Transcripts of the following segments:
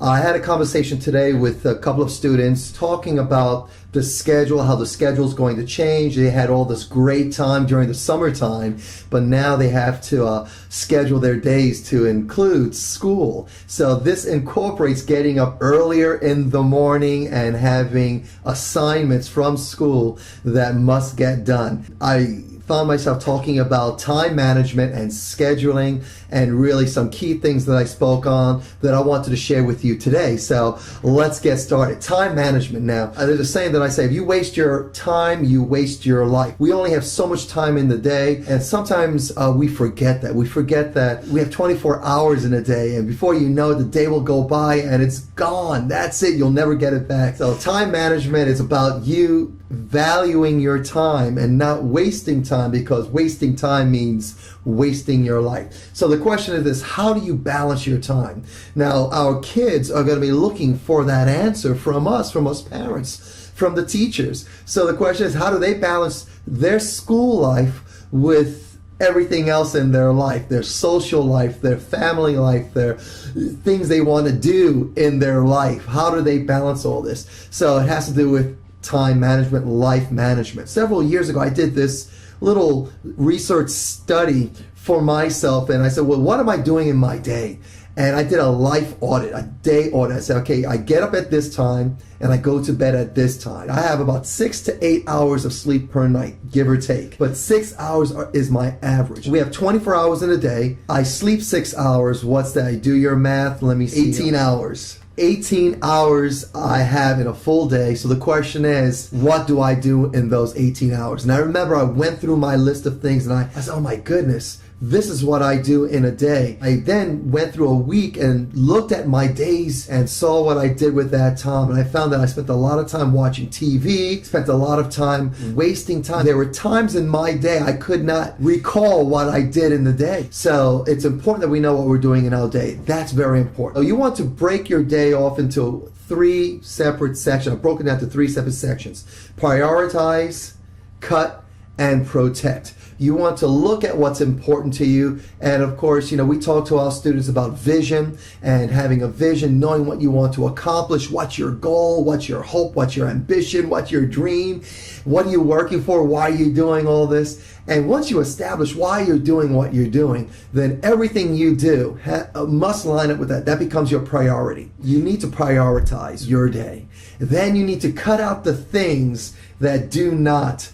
I had a conversation today with a couple of students talking about the schedule, how the schedule is going to change. They had all this great time during the summertime, but now they have to schedule their days to include school. So this incorporates getting up earlier in the morning and having assignments from school that must get done. I found myself talking about time management and scheduling and really some key things that I spoke on that I wanted to share with you today. So let's get started. Time management now. There's a saying that I say, if you waste your time, you waste your life. We only have so much time in the day, and sometimes we forget that. We forget that we have 24 hours in a day, and before you know it, the day will go by and it's gone. That's it. You'll never get it back. So time management is about you valuing your time and not wasting time, because wasting time means wasting your life. So the question is this: how do you balance your time? Now, our kids are going to be looking for that answer from us parents, from the teachers. So the question is, how do they balance their school life with everything else in their life, their social life, their family life, their things they want to do in their life? How do they balance all this? So it has to do with time management, life management. Several years ago, I did this little research study for myself, and I said, well, what am I doing in my day? And I did a life audit, a day audit. I said, okay, I get up at this time and I go to bed at this time. I have about 6 to 8 hours of sleep per night, give or take. But 6 hours is my average. We have 24 hours in a day. I sleep 6 hours. What's that? Do your math. Let me see. 18 hours. 18 hours I have in a full day. So the question is, what do I do in those 18 hours? And I remember I went through my list of things and I said, oh my goodness, this is what I do in a day. I then went through a week and looked at my days and saw what I did with that time. And I found that I spent a lot of time watching TV, spent a lot of time wasting time. There were times in my day I could not recall what I did in the day. So it's important that we know what we're doing in our day. That's very important. So you want to break your day off into 3 separate sections. I've broken down to 3 separate sections: prioritize, cut, and protect. You want to look at what's important to you. And of course, we talk to our students about vision and having a vision, knowing what you want to accomplish, what's your goal, what's your hope, what's your ambition, what's your dream, what are you working for, why are you doing all this? And once you establish why you're doing what you're doing, then everything you do must line up with that. That becomes your priority. You need to prioritize your day. Then you need to cut out the things that do not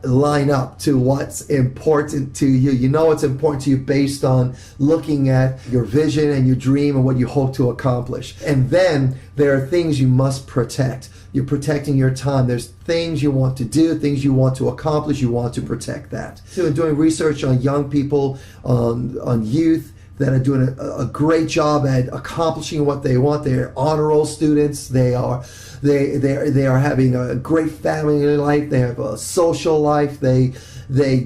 line up to what's important to you. You know what's important to you based on looking at your vision and your dream and what you hope to accomplish. And then there are things you must protect. You're protecting your time. There's things you want to do, things you want to accomplish. You want to protect that. So doing research on young people, on youth, that are doing a great job at accomplishing what they want. They're honor roll students. They are having a great family life. They have a social life. They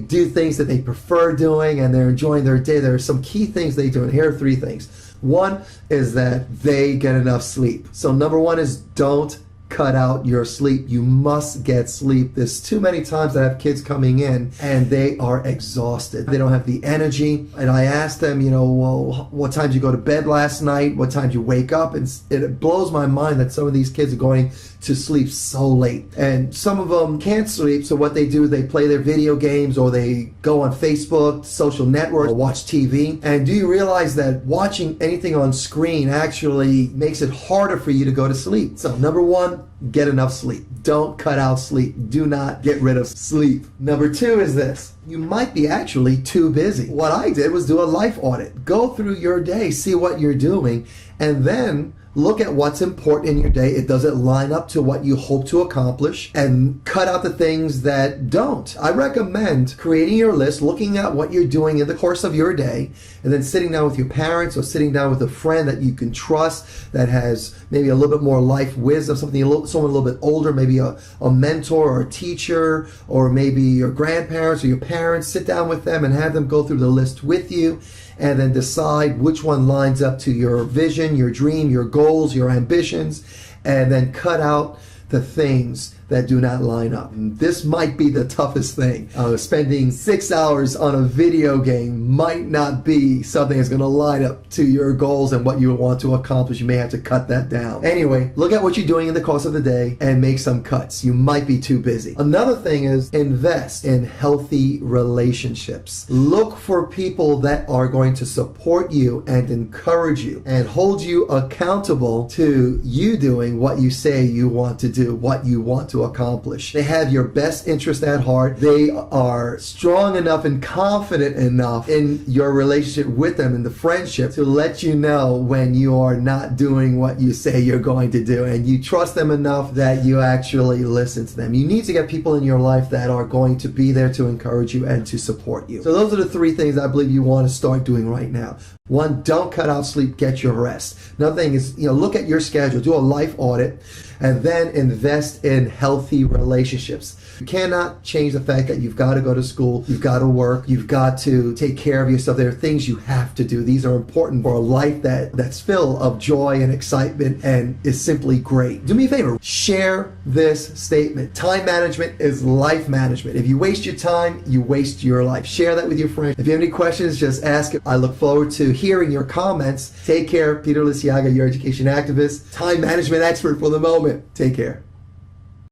do things that they prefer doing, and they're enjoying their day. There are some key things they do, and here are 3 things. One is that they get enough sleep. So number 1 is don't cut out your sleep. You must get sleep. There's too many times that I have kids coming in and they are exhausted. They don't have the energy. And I ask them, well, what time did you go to bed last night? What time did you wake up? And it blows my mind that some of these kids are going to sleep so late. And some of them can't sleep, so what they do, they play their video games, or they go on Facebook, social networks, or watch TV. And do you realize that watching anything on screen actually makes it harder for you to go to sleep? So number 1, get enough sleep. Don't cut out sleep. Do not get rid of sleep. Number 2 is this: you might be actually too busy. What I did was do a life audit. Go through your day, see what you're doing, and then look at what's important in your day. Does it line up to what you hope to accomplish? And cut out the things that don't. I recommend creating your list, looking at what you're doing in the course of your day, and then sitting down with your parents or sitting down with a friend that you can trust, that has maybe a little bit more life wisdom, someone a little bit older, maybe a mentor or a teacher, or maybe your grandparents or your parents. Sit down with them and have them go through the list with you, and then decide which one lines up to your vision, your dream, your goals, your ambitions, and then cut out the things that do not line up. And this might be the toughest thing. Spending 6 hours on a video game might not be something that's going to line up to your goals and what you want to accomplish. You may have to cut that down. Anyway, look at what you're doing in the course of the day and make some cuts. You might be too busy. Another thing is invest in healthy relationships. Look for people that are going to support you and encourage you and hold you accountable to you doing what you say you want to do, what you want to accomplish. They have your best interest at heart. They are strong enough and confident enough in your relationship with them, in the friendship, to let you know when you are not doing what you say you're going to do, and you trust them enough that you actually listen to them. You need to get people in your life that are going to be there to encourage you and to support you. So those are the three things I believe you want to start doing right now. One, don't cut out sleep, get your rest. Another thing is, look at your schedule, do a life audit, and then invest in healthy relationships. You cannot change the fact that you've got to go to school, you've got to work, you've got to take care of yourself. There are things you have to do. These are important for a life that's filled of joy and excitement and is simply great. Do me a favor, share this statement. Time management is life management. If you waste your time, you waste your life. Share that with your friends. If you have any questions, just ask it. I look forward to hearing your comments. Take care. Peter Liciaga, your education activist, time management expert for the moment. Take care.